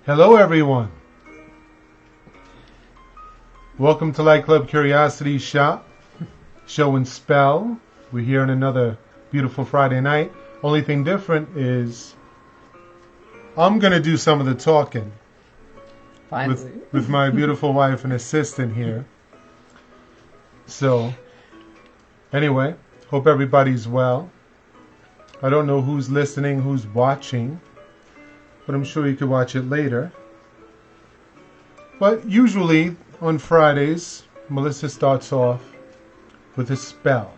Hello everyone. Welcome to LightClub Curiosity Shop, Show and Spell. We're here on another beautiful Friday night. Only thing different is I'm going to do some of the talking. Finally. With my beautiful wife and assistant here. So, anyway, hope everybody's well. I don't know who's listening, who's watching, but I'm sure you could watch it later. But usually on Fridays, Melissa starts off with a spell.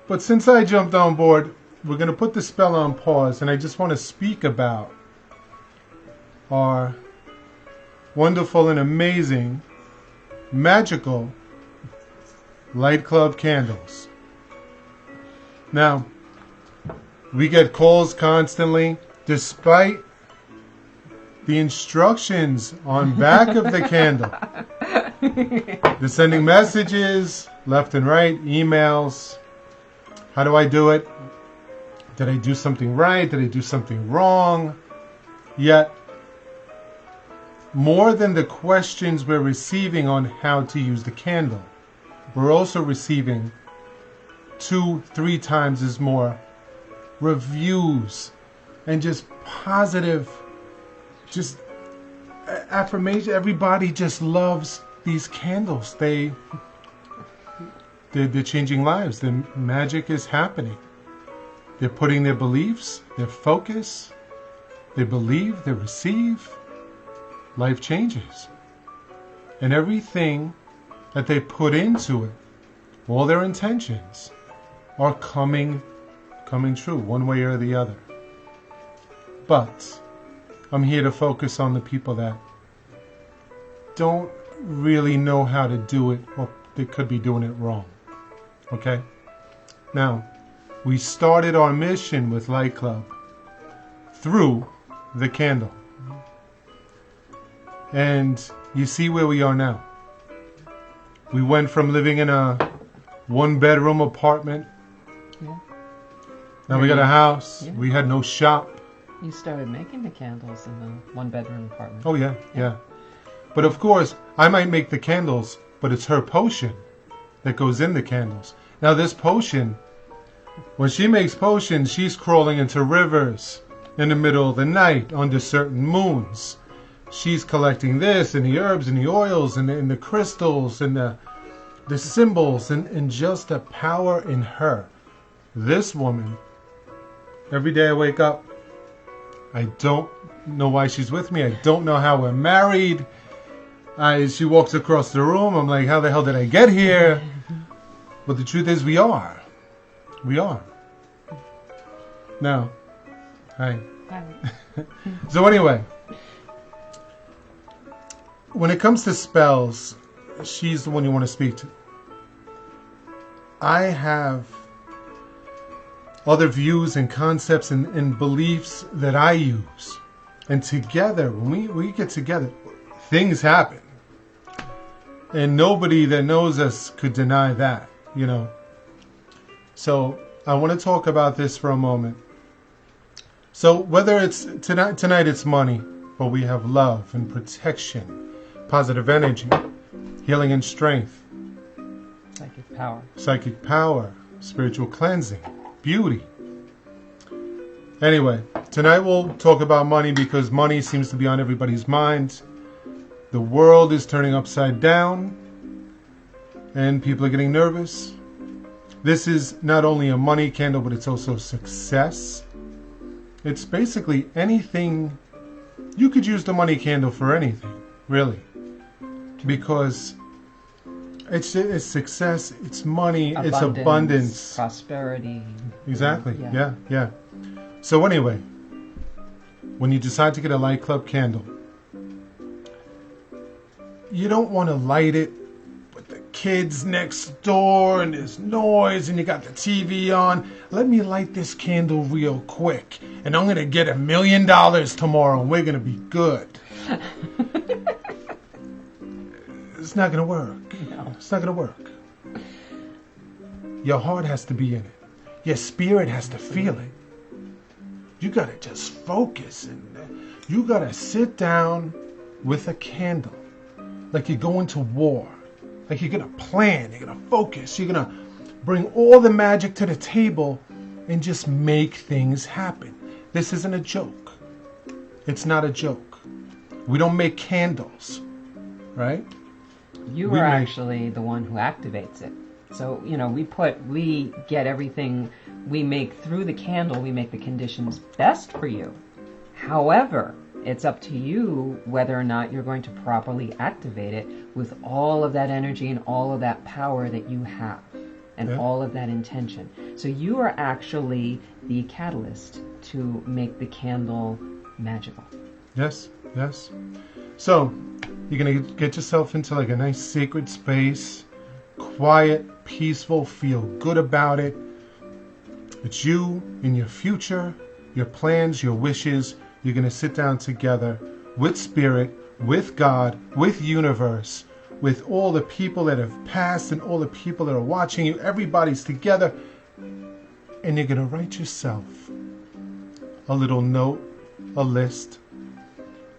But since I jumped on board, we're going to put the spell on pause, and I just want to speak about our wonderful and amazing magical LightClub candles. Now, we get calls constantly, despite the instructions on back of the candle. They're sending messages left and right, emails. How do I do it? Did I do something right? Did I do something wrong? Yet, more than the questions we're receiving on how to use the candle, we're also receiving 2-3 times as more reviews and just positive, just affirmation. Everybody just loves these candles. They're changing lives. The magic is happening. They're putting their beliefs, their focus, they believe, they receive. Life changes. And everything that they put into it, all their intentions, are coming true, one way or the other. But I'm here to focus on the people that don't really know how to do it, or they could be doing it wrong. Okay? Now, we started our mission with LightClub through the candle. And you see where we are now. We went from living in a 1-bedroom apartment. Yeah. Now we got a house. Yeah. We had no shop. You started making the candles in the 1-bedroom apartment. Oh yeah. But of course, I might make the candles, but it's her potion that goes in the candles. Now this potion, when she makes potions, she's crawling into rivers in the middle of the night under certain moons. She's collecting this and the herbs and the oils and the crystals and the symbols and just the power in her. This woman, every day I wake up, I don't know why she's with me. I don't know how we're married. She walks across the room. I'm like, how the hell did I get here? But the truth is we are. We are. Now, hi. Hi. So anyway, when it comes to spells, she's the one you want to speak to. I have other views and concepts and beliefs that I use. And together, when we get together, things happen. And nobody that knows us could deny that, you know. So I want to talk about this for a moment. So whether it's tonight it's money, but we have love and protection, positive energy, healing and strength, psychic power, spiritual cleansing, beauty. Anyway, tonight we'll talk about money because money seems to be on everybody's mind. The world is turning upside down and people are getting nervous. This is not only a money candle, but it's also success. It's basically anything. You could use the money candle for anything, really, because it's success, it's money, it's abundance, prosperity. Exactly. Yeah. So anyway, when you decide to get a LightClub candle, you don't want to light it with the kids next door and there's noise and you got the TV on. Let me light this candle real quick and I'm going to get $1 million tomorrow and we're going to be good. It's not going to work. No. It's not going to work. Your heart has to be in it. Your spirit has to feel it. You got to just focus, and you got to sit down with a candle like you're going to war. Like you're going to plan, you're going to focus, you're going to bring all the magic to the table and just make things happen. This isn't a joke. It's not a joke. We don't make candles, right? You are actually the one who activates it. So, we get everything we make through the candle, we make the conditions best for you. However, it's up to you whether or not you're going to properly activate it with all of that energy and all of that power that you have and all of that intention. So you are actually the catalyst to make the candle magical. Yes. So you're going to get yourself into like a nice sacred space, quiet, peaceful, feel good about it. It's you in your future, your plans, your wishes. You're going to sit down together with Spirit, with God, with universe, with all the people that have passed and all the people that are watching you. Everybody's together. And you're going to write yourself a little note, a list.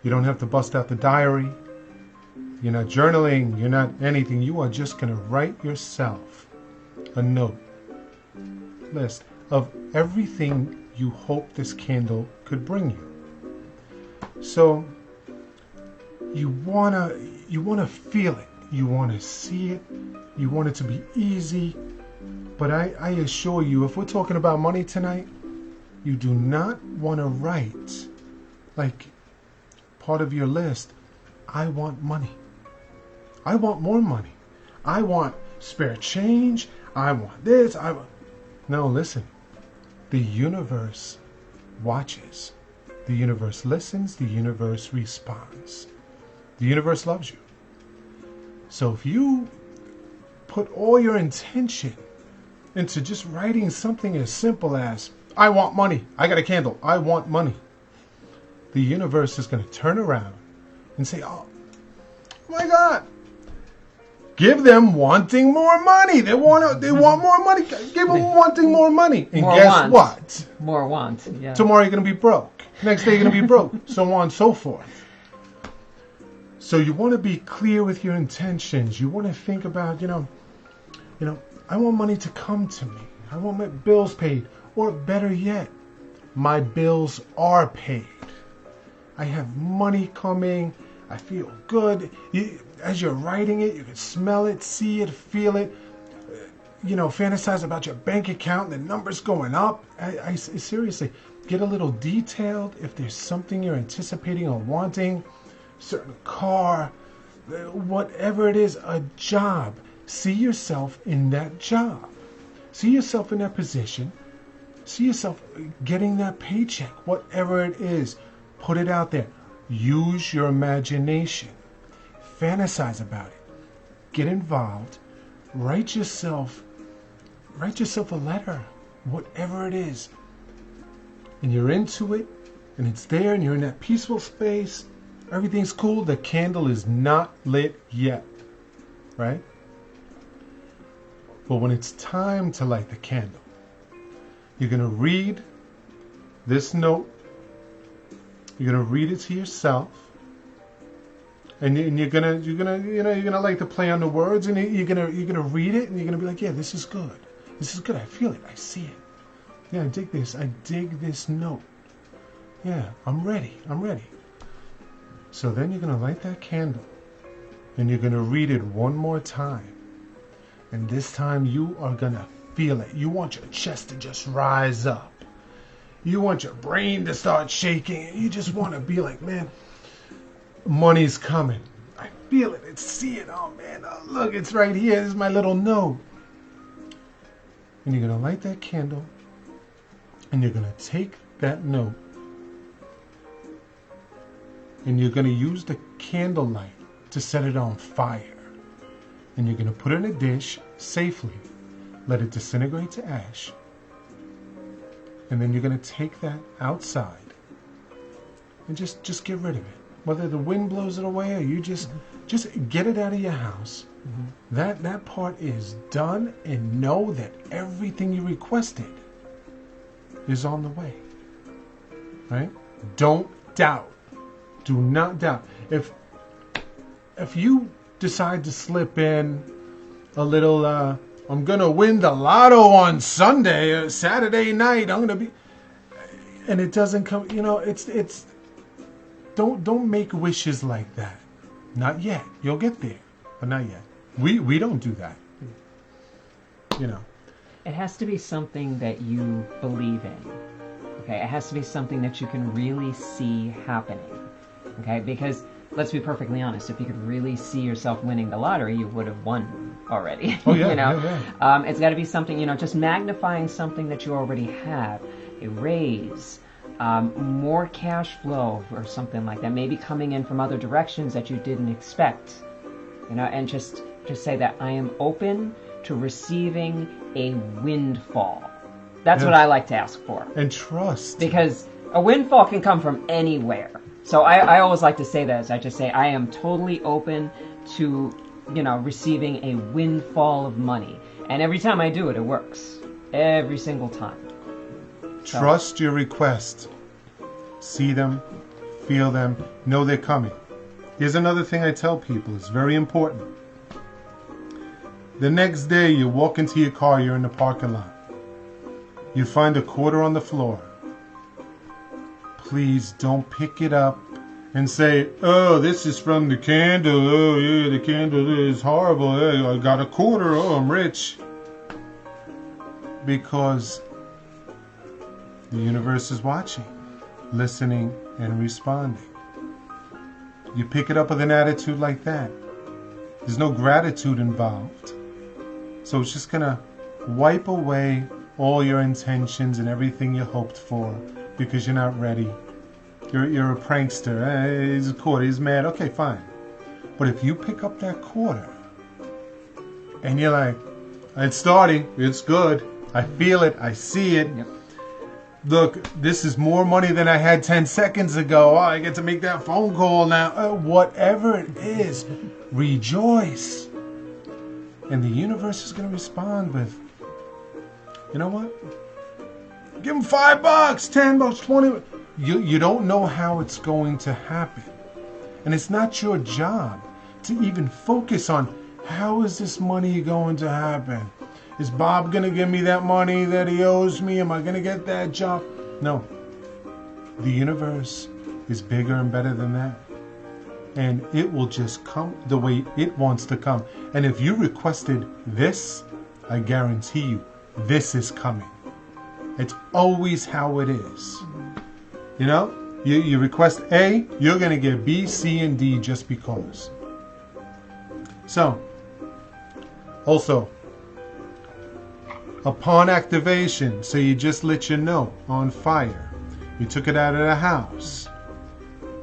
You don't have to bust out the diary. You're not journaling. You're not anything. You are just going to write yourself a note, list of everything you hope this candle could bring you. So you wanna feel it. You wanna see it. You want it to be easy. But I assure you, if we're talking about money tonight, you do not want to write like part of your list, I want money. I want more money. I want spare change. I want this. No, listen. The universe watches. The universe listens. The universe responds. The universe loves you. So if you put all your intention into just writing something as simple as, I want money. I got a candle. I want money. The universe is going to turn around and say, oh my God, give them wanting more money. They want more money. Give them wanting more money. And more guess want. what? More want. Yeah. Tomorrow you're going to be broke. Next day you're going to be broke. So on and so forth. So you want to be clear with your intentions. You want to think about, I want money to come to me. I want my bills paid. Or better yet, my bills are paid. I have money coming. I feel good. As you're writing it, you can smell it, see it, feel it. Fantasize about your bank account, the numbers going up. I seriously, get a little detailed if there's something you're anticipating or wanting. Certain car, whatever it is, a job. See yourself in that job. See yourself in that position. See yourself getting that paycheck, whatever it is. Put it out there. Use your imagination. Fantasize about it. Get involved. Write yourself a letter, whatever it is. And you're into it, and it's there, and you're in that peaceful space. Everything's cool. The candle is not lit yet, right? But when it's time to light the candle, you're going to read this note. You're going to read it to yourself. And you're gonna like to play on the words, and you're gonna read it, and you're gonna be like, yeah, this is good. This is good. I feel it. I see it. Yeah, I dig this. I dig this note. Yeah, I'm ready. So then you're gonna light that candle, and you're gonna read it one more time. And this time you are gonna feel it. You want your chest to just rise up. You want your brain to start shaking. You just want to be like, man, money's coming. I feel it. I see it. Oh, man. Oh, look, it's right here. This is my little note. And you're going to light that candle. And you're going to take that note. And you're going to use the candlelight to set it on fire. And you're going to put it in a dish safely. Let it disintegrate to ash. And then you're going to take that outside. And just get rid of it. Whether the wind blows it away or you just get it out of your house. Mm-hmm. That part is done, and know that everything you requested is on the way. right? Don't doubt. Do not doubt. If you decide to slip in a little, I'm gonna win the lotto on Sunday, Saturday night. I'm gonna be, and it doesn't come. It's. Don't make wishes like that. Not yet. You'll get there, but not yet. We don't do that. It has to be something that you believe in. Okay, it has to be something that you can really see happening. Okay, because let's be perfectly honest, if you could really see yourself winning the lottery, you would have won already. Oh yeah, yeah. It's got to be something, just magnifying something that you already have, a raise, more cash flow or something like that, maybe coming in from other directions that you didn't expect, and just say that I am open to receiving a windfall. That's what I like to ask for. And trust. Because a windfall can come from anywhere. So I always like to say that. I just say I am totally open to, receiving a windfall of money. And every time I do it, it works. Every single time. Trust your request. See them, feel them, know they're coming. Here's another thing I tell people. It's very important. The next day, you walk into your car, you're in the parking lot. You find a quarter on the floor. Please don't pick it up and say, oh, this is from the candle. Oh, yeah, the candle is horrible. Hey, I got a quarter. Oh, I'm rich. Because the universe is watching, listening, and responding. You pick it up with an attitude like that. There's no gratitude involved. So it's just going to wipe away all your intentions and everything you hoped for because you're not ready. You're a prankster. Hey, he's a quarter. He's mad. Okay, fine. But if you pick up that quarter and you're like, it's starting. It's good. I feel it. I see it. Yep. Look, this is more money than I had 10 seconds ago. Oh, I get to make that phone call now. Whatever it is, rejoice. And the universe is going to respond with, you know what? Give him $5, $10, 20. You don't know how it's going to happen. And it's not your job to even focus on how is this money going to happen? Is Bob going to give me that money that he owes me? Am I going to get that job? No. The universe is bigger and better than that. And it will just come the way it wants to come. And if you requested this, I guarantee you, this is coming. It's always how it is. You request A, you're going to get B, C, and D just because. So, also, upon activation, so you just lit your note on fire. You took it out of the house.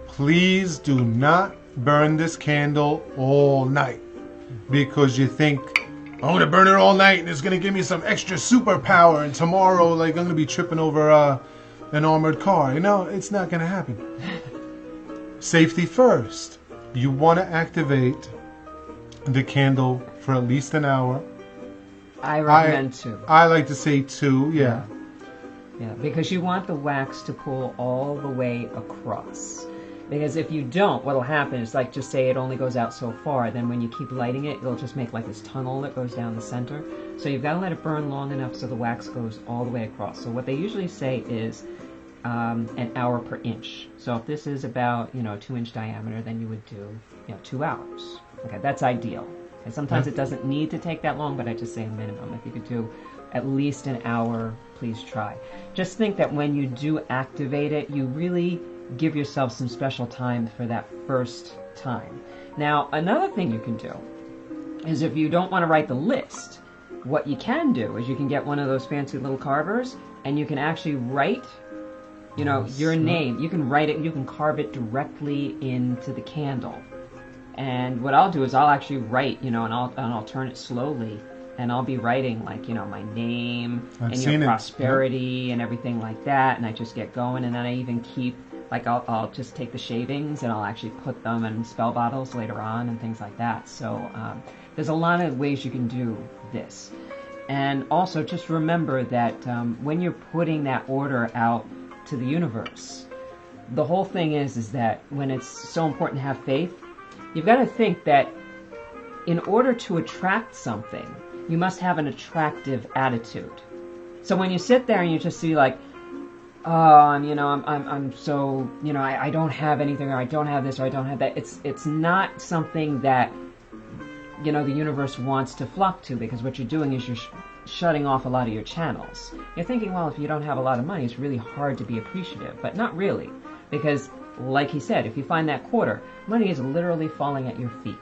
Please do not burn this candle all night because you think, I'm going to burn it all night and it's going to give me some extra superpower and tomorrow I'm going to be tripping over an armored car. It's not going to happen. Safety first. You want to activate the candle for at least an hour. I recommend 2. I like to say 2, yeah. Yeah, because you want the wax to pull all the way across. Because if you don't, what'll happen is, like, just say it only goes out so far, then when you keep lighting it, it'll just make like this tunnel that goes down the center. So you've got to let it burn long enough so the wax goes all the way across. So what they usually say is an hour per inch. So if this is about, 2-inch diameter, then you would do, 2 hours. Okay, that's ideal. And sometimes it doesn't need to take that long, but I just say a minimum. If you could do at least an hour, please try. Just think that when you do activate it, you really give yourself some special time for that first time. Now, another thing you can do is if you don't want to write the list, what you can do is you can get one of those fancy little carvers and you can actually write, your name. You can write it, you can carve it directly into the candle. And what I'll do is I'll actually write, and I'll turn it slowly and I'll be writing like, my name and your prosperity and everything like that. And I just get going and then I even keep, like I'll just take the shavings and I'll actually put them in spell bottles later on and things like that. So there's a lot of ways you can do this. And also just remember that when you're putting that order out to the universe, the whole thing is that when it's so important to have faith, you've got to think that in order to attract something, you must have an attractive attitude. So when you sit there and you just see like, oh, I'm so, I don't have anything, or I don't have this, or I don't have that. It's not something that, the universe wants to flock to, because what you're doing is you're shutting off a lot of your channels. You're thinking, well, if you don't have a lot of money, it's really hard to be appreciative. But not really, because like he said, if you find that quarter, money is literally falling at your feet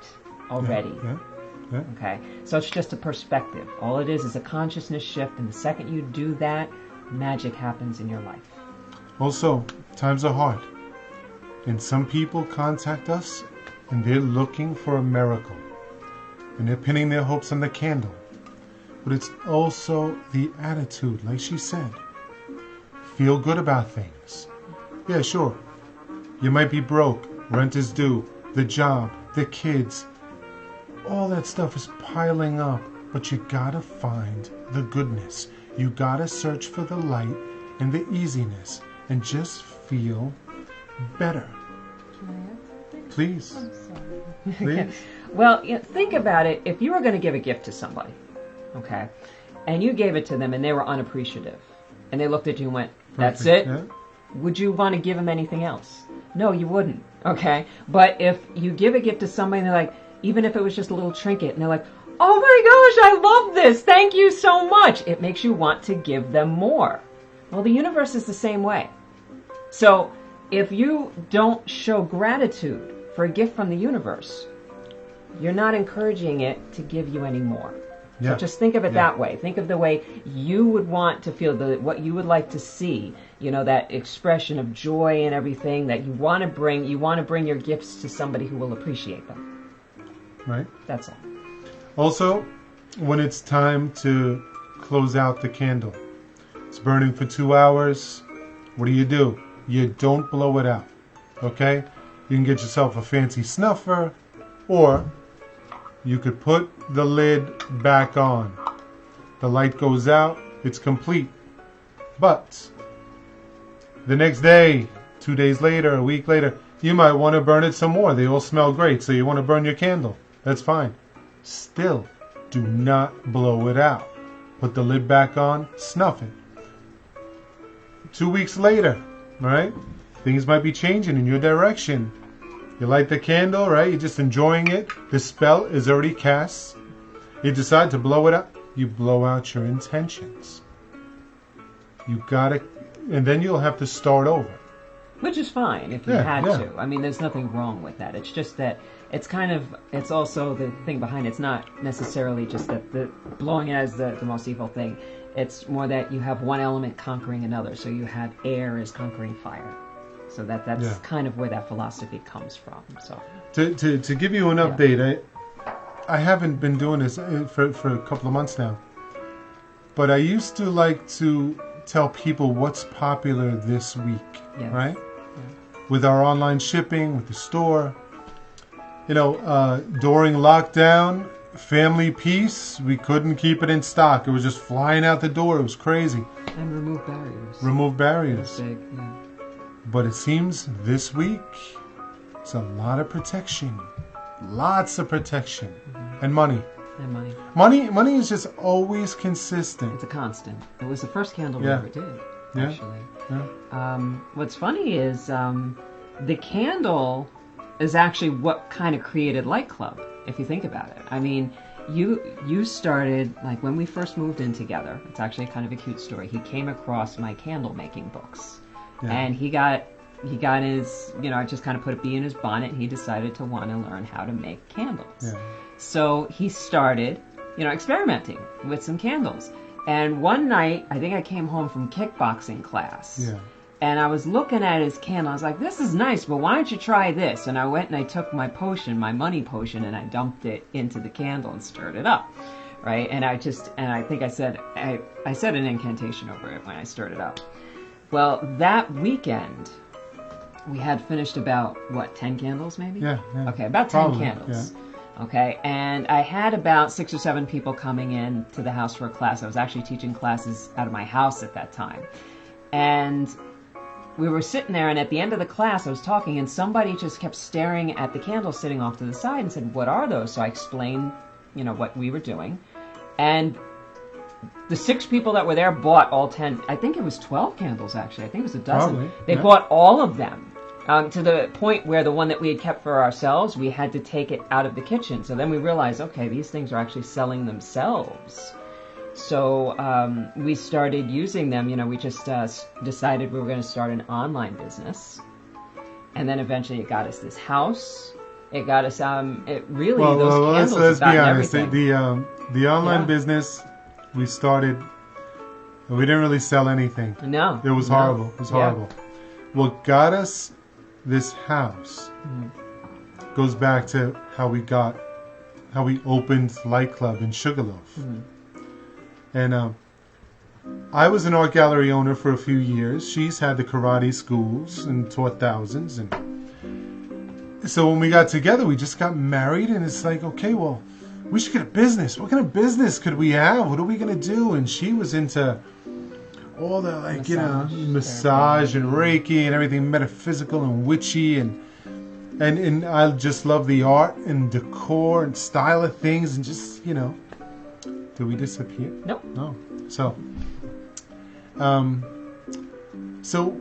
already. Yeah. Okay, so it's just a perspective. All it is a consciousness shift, and the second you do that, magic happens in your life. Also, times are hard, and some people contact us and they're looking for a miracle, and they're pinning their hopes on the candle. But it's also the attitude, like she said. Feel good about things. Yeah, sure. You might be broke, rent is due, the job, the kids. All that stuff is piling up, but you gotta find the goodness. You gotta search for the light and the easiness, and just feel better. Please. I'm sorry. Please. Well, think about it. If you were going to give a gift to somebody, okay, and you gave it to them and they were unappreciative, and they looked at you and went, that's Perfect. it? Yeah. Would you want to give them anything else? No, you wouldn't, okay? But if you give a gift to somebody and they're like, even if it was just a little trinket, and they're like, oh my gosh, I love this, thank you so much, it makes you want to give them more. Well, the universe is the same way. So if you don't show gratitude for a gift from the universe, you're not encouraging it to give you any more. Yeah. So just think of it that way. Think of the way you would want to feel, what you would like to see, that expression of joy and everything that you want to bring. You want to bring your gifts to somebody who will appreciate them. Right. That's all. Also, when it's time to close out the candle, it's burning for 2 hours. What do? You don't blow it out. Okay? You can get yourself a fancy snuffer, or you could put the lid back on. The light goes out, it's complete. But the next day, 2 days later, a week later, you might want to burn it some more. They all smell great, so you want to burn your candle. That's fine. Still, do not blow it out. Put the lid back on, snuff it. 2 weeks later, right? Things might be changing in your direction. You light the candle, right? You're just enjoying it. The spell is already cast. You decide to blow it up. You blow out your intentions. You gotta, and then you'll have to start over. Which is fine if you had to. I mean, there's nothing wrong with that. It's just that it's also the thing behind it. It's not necessarily just that the blowing it is the most evil thing. It's more that you have one element conquering another. So you have air is conquering fire. So that's kind of where that philosophy comes from. So to give you an update, I haven't been doing this for a couple of months now. But I used to like to tell people what's popular this week, right? Yeah. With our online shipping, with the store. During lockdown, family piece, we couldn't keep it in stock. It was just flying out the door. It was crazy. And remove barriers. Remove barriers. That's big, yeah. But it seems this week, it's a lot of protection. Lots of protection. Mm-hmm. And money. And Money is just always consistent. It's a constant. It was the first candle we ever did, actually. Yeah. What's funny is the candle is actually what kind of created LightClub, if you think about it. I mean, you started, like when we first moved in together, it's actually kind of a cute story. He came across my candle making books. Yeah. And he got his, I just kind of put a bee in his bonnet, and he decided to want to learn how to make candles. Yeah. So he started, experimenting with some candles. And one night, I think I came home from kickboxing class. Yeah. And I was looking at his candle. I was like, this is nice, but why don't you try this? And I went and I took my potion, my money potion, and I dumped it into the candle and stirred it up. Right? And I think I said an incantation over it when I stirred it up. Well, that weekend, we had finished about, 10 candles maybe? Yeah. Okay, about 10 candles. Yeah. Okay, and I had about 6 or 7 people coming in to the house for a class. I was actually teaching classes out of my house at that time. And we were sitting there, and at the end of the class, I was talking, and somebody just kept staring at the candles sitting off to the side and said, "What are those?" So I explained, what we were doing. And the 6 people that were there bought all 10, I think it was 12 candles, actually. I think it was a dozen. Probably, They bought all of them. To the point where the one that we had kept for ourselves, we had to take it out of the kitchen. So then we realized, okay, these things are actually selling themselves. So we started using them. We just decided we were going to start an online business. And then eventually it got us this house. It got us, those candles let's have be gotten honest. everything. The online business we started, we didn't really sell anything. No. It was horrible. It was horrible. What got us this house goes back to how we opened LightClub in Sugarloaf. And I was an art gallery owner for a few years. She's had the karate schools and taught thousands. And so when we got together, we just got married, and it's like, okay, well, we should get a business. What kind of business could we have? What are we going to do? And she was into all the, massage and Reiki and everything metaphysical and witchy. And I just love the art and decor and style of things and just, Did we disappear? Nope. No. So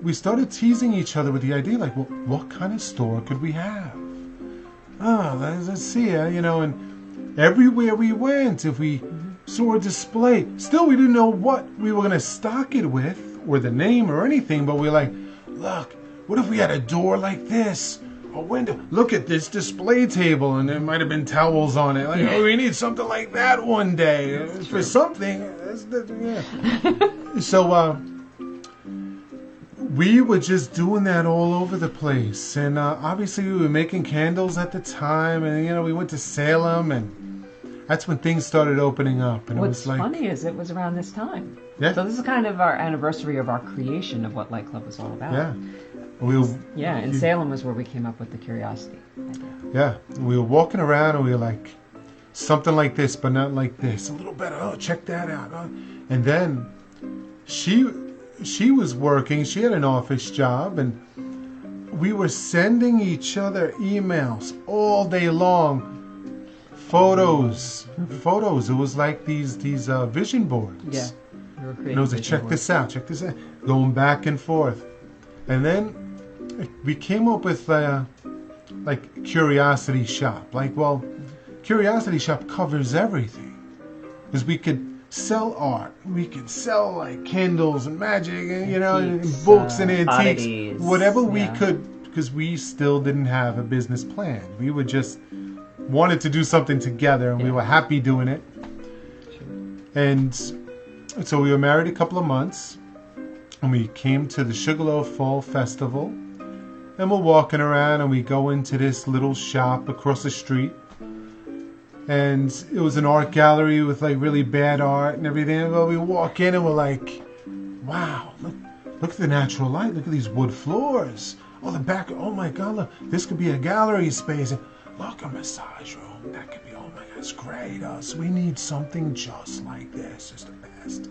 we started teasing each other with the idea, like, well, what kind of store could we have? Let's see, and everywhere we went, if we saw a display, still we didn't know what we were going to stock it with, or the name or anything, but we were like, look, what if we had a door like this? A window. Look at this display table, and there might have been towels on it. Like, we need something like that one day for something. So we were just doing that all over the place, and obviously we were making candles at the time, and we went to Salem, and that's when things started opening up. And What's it was funny is it was around this time. Yeah. So this is kind of our anniversary of our creation of what LightClub was all about. Yeah. And Salem was where we came up with the curiosity idea. Yeah, we were walking around and we were like, something like this, but not like this. A little better. Oh, check that out. And then she was working. She had an office job, and we were sending each other emails all day long. Photos. It was like these vision boards. Yeah. We were creating and it was like, check this out. Going back and forth. And then we came up with Curiosity Shop. Curiosity Shop covers everything. Because we could sell art. We could sell candles and magic and, and books and antiques. Oddities. Whatever we could, because we still didn't have a business plan. We were just wanted to do something together, and we were happy doing it. And so we were married a couple of months. And we came to the Sugarloaf Fall Festival, and we're walking around, and we go into this little shop across the street, and it was an art gallery with really bad art and everything. Well, we walk in and we're like, wow, look at the natural light. Look at these wood floors. Oh, the back. Oh my God, look, this could be a gallery space. And look, a massage room. That could be. Oh my God, it's great. So we need something just like this. It's the best.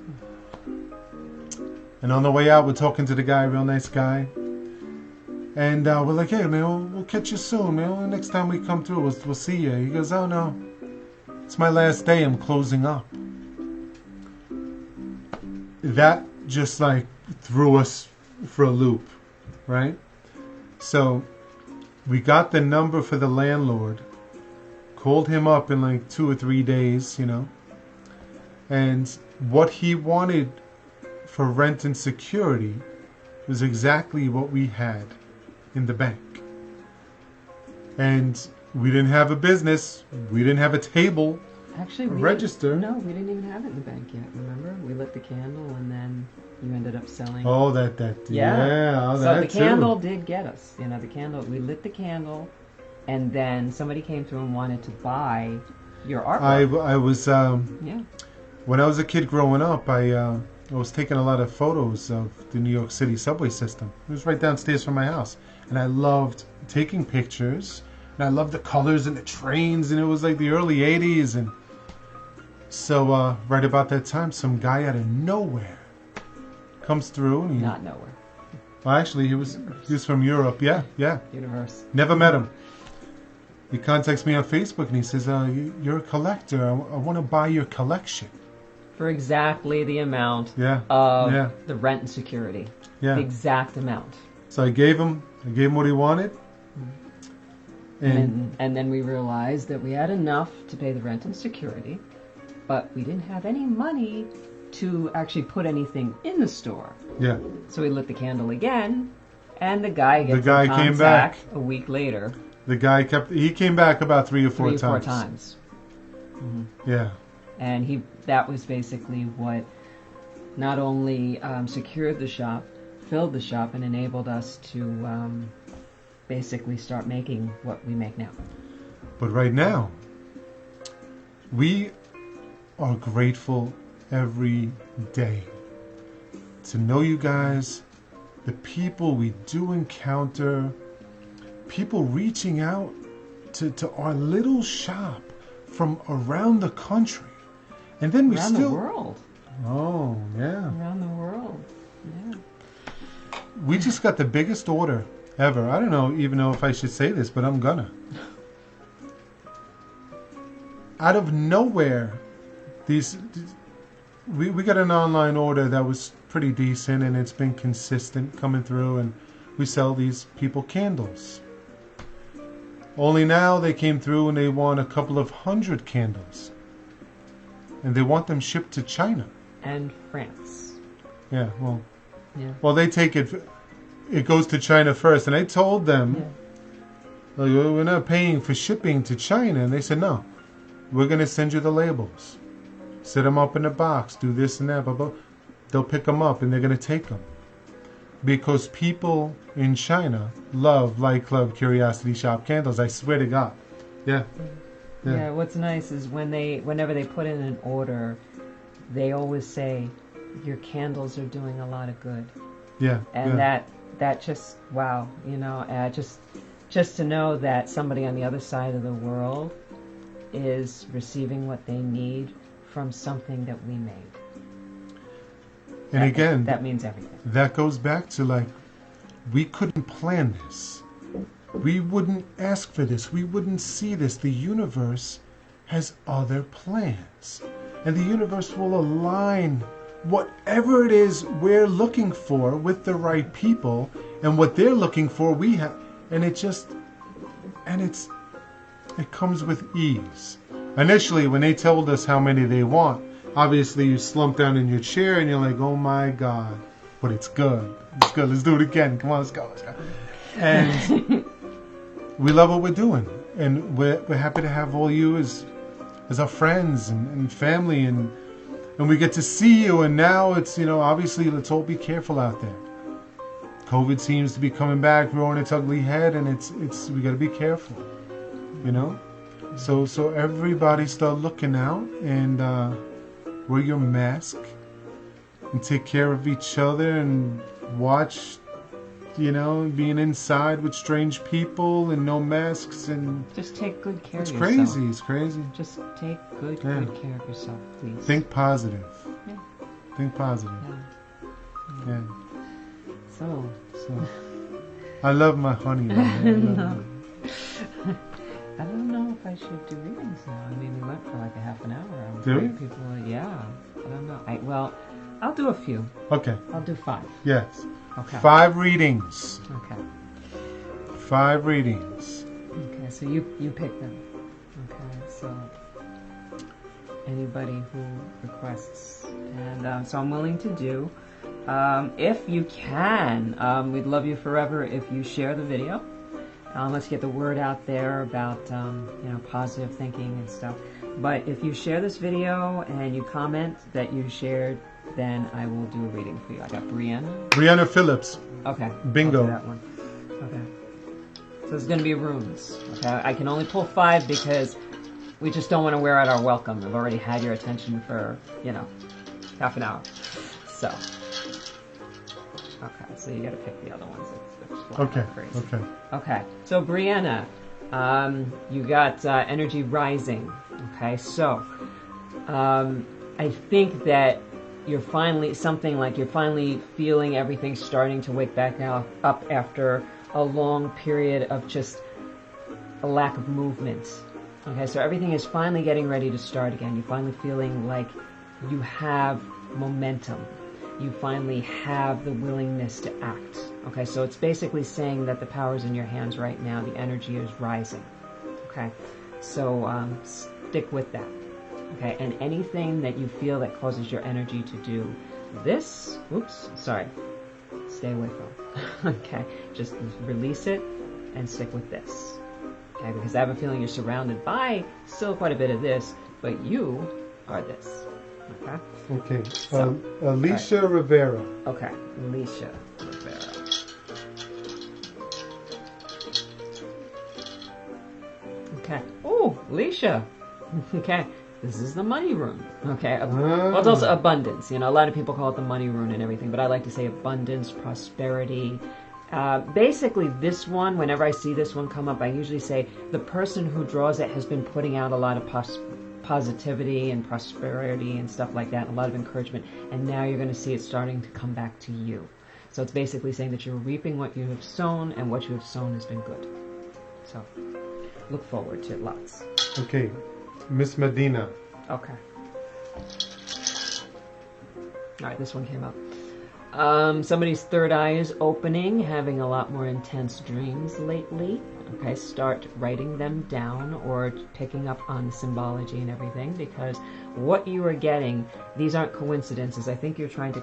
And on the way out, we're talking to the guy, real nice guy. And we're like, hey, man, we'll catch you soon, man. Next time we come through, we'll see you. He goes, oh, no. It's my last day. I'm closing up. That just, threw us for a loop, right? So we got the number for the landlord, called him up in 2 or 3 days, and what he wanted for rent and security was exactly what we had in the bank. And we didn't have a business. We didn't have a table. Actually, register. No, we didn't even have it in the bank yet. Remember, we lit the candle, and then you ended up selling. Oh, that. Yeah. Oh, so that the candle did get us. The candle. We lit the candle, and then somebody came through and wanted to buy your artwork. I was. When I was a kid growing up, I was taking a lot of photos of the New York City subway system. It was right downstairs from my house. And I loved taking pictures. And I loved the colors and the trains. And it was the early 80s. And so right about that time, some guy out of nowhere comes through. And Not nowhere. Well, actually, he was from Europe. Yeah. Universe. Never met him. He contacts me on Facebook and he says, "You're a collector. I want to buy your collection." For exactly the amount Yeah. of Yeah. the rent and security. Yeah. The exact amount. So I gave him what he wanted. And then we realized that we had enough to pay the rent and security, but we didn't have any money to actually put anything in the store. Yeah. So we lit the candle again, and the guy gets The guy came back a week later. The guy came back about 3 or 4 times. 3 or 4 times. Mm-hmm. Yeah. And that was basically what not only secured the shop, filled the shop, and enabled us to basically start making what we make now. But right now, we are grateful every day to know you guys, the people we do encounter, people reaching out to our little shop from around the country. And then we around the world. Oh, yeah. Around the world. Yeah. We just got the biggest order ever. I don't even know if I should say this, but I'm gonna. Out of nowhere, we got an online order that was pretty decent, and it's been consistent coming through, and we sell these people candles. Only now they came through and they want a couple of 100 candles. And they want them shipped to China. And France. Yeah, well. Yeah. Well, they take it goes to China first. And I told them, we're not paying for shipping to China. And they said, no, we're going to send you the labels. Set them up in a box, do this and that, blah, blah. They'll pick them up and they're going to take them. Because people in China love LightClub Curiosity Shop candles. I swear to God. Yeah. Yeah, what's nice is whenever they put in an order, they always say, your candles are doing a lot of good. Yeah. And that just, wow, just to know that somebody on the other side of the world is receiving what they need from something that we made. And again, that means everything. That goes back to we couldn't plan this. We wouldn't ask for this. We wouldn't see this. The universe has other plans. And the universe will align whatever it is we're looking for with the right people, and what they're looking for we have. And it comes with ease. Initially, when they told us how many they want, obviously you slump down in your chair and you're like, oh my God, but it's good. It's good. Let's do it again. Come on, let's go. And we love what we're doing. And we're happy to have all you as our friends and family, and we get to see you. And now it's, obviously let's all be careful out there. COVID seems to be coming back, growing its ugly head, and it's we got to be careful, So everybody start looking out and wear your mask and take care of each other and watch, being inside with strange people and no masks, and just take good care of yourself. It's crazy. Just take good care of yourself, please. Think positive. Yeah. Think positive. Yeah. So. I love my honey. No. I don't know if I should do readings now. I mean, we went for like a half an hour. I'm afraid people, I don't know. I'll do a few. Okay. I'll do 5. Yes. Okay. 5 readings. Okay. 5 readings. Okay, so you pick them. Okay, so anybody who requests, and so I'm willing to do. If you can, we'd love you forever if you share the video. Let's get the word out there about positive thinking and stuff. But if you share this video and you comment that you shared, then I will do a reading for you. I got Brianna Phillips. Okay. Bingo. I'll do that one. Okay. So it's going to be runes. Okay. I can only pull 5 because we just don't want to wear out our welcome. We've already had your attention for half an hour. So. Okay. So you got to pick the other ones. Okay. Okay. So Brianna, you got energy rising. Okay. So, I think that you're finally feeling everything starting to wake back up after a long period of just a lack of movement. Okay, so everything is finally getting ready to start again. You're finally feeling like you have momentum. You finally have the willingness to act. Okay, so it's basically saying that the power's in your hands right now. The energy is rising. Okay, so stick with that. Okay, and anything that you feel that causes your energy to do this, stay away from. Okay, just release it and stick with this. Okay, because I have a feeling you're surrounded by still quite a bit of this, but you are this. Okay? Okay. So, Alicia Rivera. Okay, Alicia Rivera. Okay. Oh, Alicia. Okay. This is the money rune. Okay. Well, it's also abundance. You know, a lot of people call it the money rune and everything, but I like to say abundance, prosperity. Basically, this one, whenever I see this one come up, I usually say the person who draws it has been putting out a lot of positivity and prosperity and stuff like that, a lot of encouragement, and now you're going to see it starting to come back to you. So it's basically saying that you're reaping what you have sown, and what you have sown has been good. So look forward to it lots. Okay. Miss Medina. Okay. All right, this one came up. Somebody's third eye is opening, having a lot more intense dreams lately. Okay, start writing them down or picking up on the symbology and everything, because what you are getting, these aren't coincidences. I think you're trying to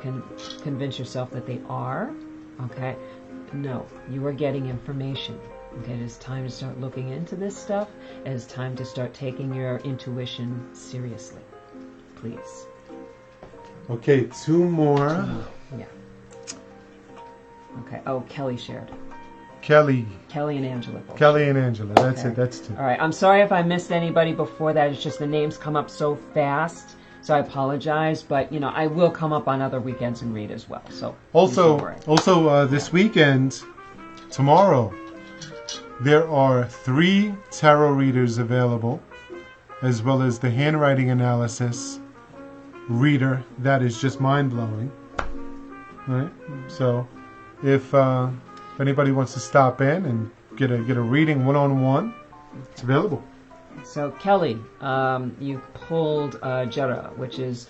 convince yourself that they are. Okay, no, you are getting information. Okay, it is time to start looking into this stuff. It is time to start taking your intuition seriously. Please. Okay, two more. Yeah. Okay. Oh, Kelly shared. Kelly and Angela both. Kelly and Angela. That's Okay. it. That's two. All right. I'm sorry if I missed anybody before that. It's just the names come up so fast. So I apologize, but I will come up on other weekends and read as well. So also this weekend, tomorrow, there are 3 tarot readers available, as well as the handwriting analysis reader. That is just mind-blowing. Right? So if anybody wants to stop in and get a reading one-on-one, it's available. So Kelly, you pulled Jera, which is,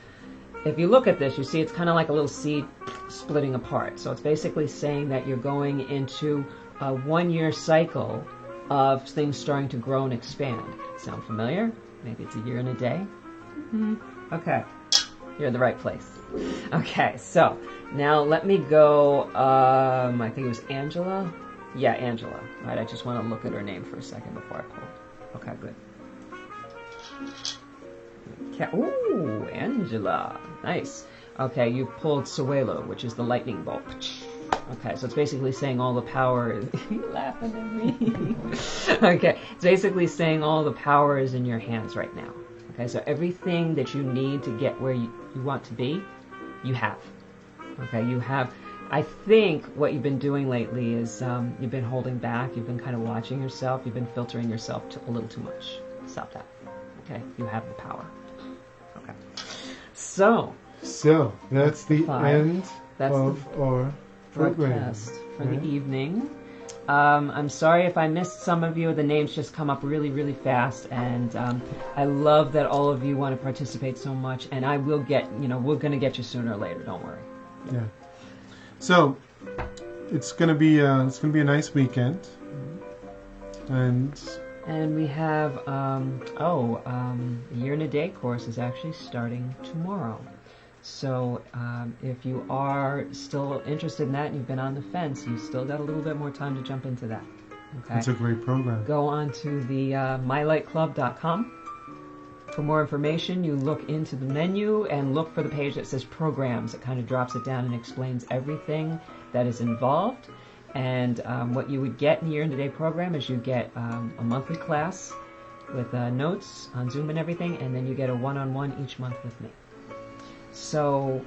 if you look at this, you see it's kind of like a little seed splitting apart. So it's basically saying that you're going into a 1-year cycle of things starting to grow and expand. Sound familiar? Maybe it's a year and a day? Mm-hmm. Okay. You're in the right place. Okay, so now let me go, I think it was Angela? Yeah, Angela. All right, I just want to look at her name for a second before I pull. Okay, good. Ooh, Angela. Nice. Okay, you pulled Suelo, which is the lightning bolt. Okay, so it's basically saying all the power is... You're laughing at me. Okay, it's basically saying all the power is in your hands right now. Okay, so everything that you need to get where you want to be, you have. Okay, you have... I think what you've been doing lately is you've been holding back, you've been kind of watching yourself, you've been filtering yourself a little too much. Stop that. Okay, you have the power. Okay. So that's the 5. end That's of our program broadcast for the evening. I'm sorry if I missed some of you. The names just come up really, really fast, and I love that all of you want to participate so much. And I will get, we're going to get you sooner or later. Don't worry. Yeah. So it's going to be a nice weekend, and we have the Year in a Day course is actually starting tomorrow. So if you are still interested in that and you've been on the fence, you've still got a little bit more time to jump into that. Okay. It's a great program. Go on to the mylightclub.com. For more information, you look into the menu and look for the page that says programs. It kind of drops it down and explains everything that is involved. And what you would get in the Year in a Day program is you get a monthly class with notes on Zoom and everything, and then you get a one-on-one each month with me. So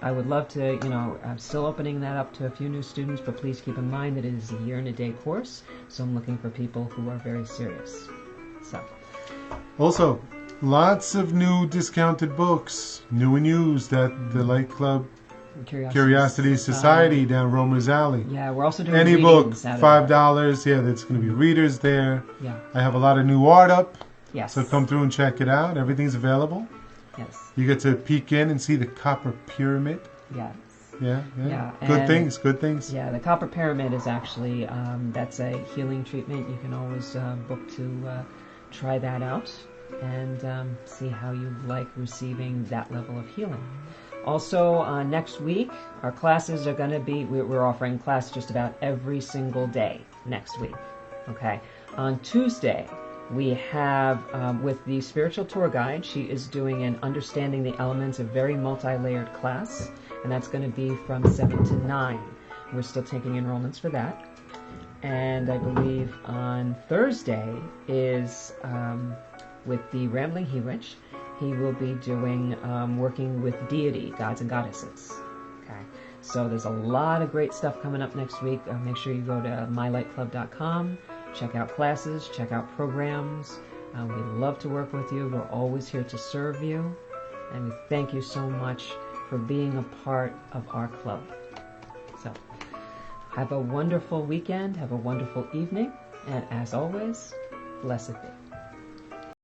I would love to, I'm still opening that up to a few new students, but please keep in mind that it is a Year in a Day course, so I'm looking for people who are very serious. So. Also, Lots of new discounted books, new and used at the LightClub Curiosity Society down Romer's Alley. Yeah, we're also doing any book, $5. Yeah, there's going to be readers there. Yeah. I have a lot of new art up. Yes. So come through and check it out. Everything's available. Yes. You get to peek in and see the copper pyramid. Yes. Yeah. Good things. Yeah, the copper pyramid is actually, that's a healing treatment. You can always book to try that out and see how you like receiving that level of healing. Also, next week, our classes are going to be, we're offering class just about every single day next week. Okay. On Tuesday, we have, with the spiritual tour guide, she is doing an Understanding the Elements, a very multi-layered class, and that's going to be from 7 to 9. We're still taking enrollments for that. And I believe on Thursday is with the Rambling He Witch. He will be doing working with deity, gods and goddesses. Okay, so there's a lot of great stuff coming up next week. Make sure you go to mylightclub.com, check out classes, check out programs. We love to work with you. We're always here to serve you, and we thank you so much for being a part of our club. So, have a wonderful weekend. Have a wonderful evening, and as always, blessed be.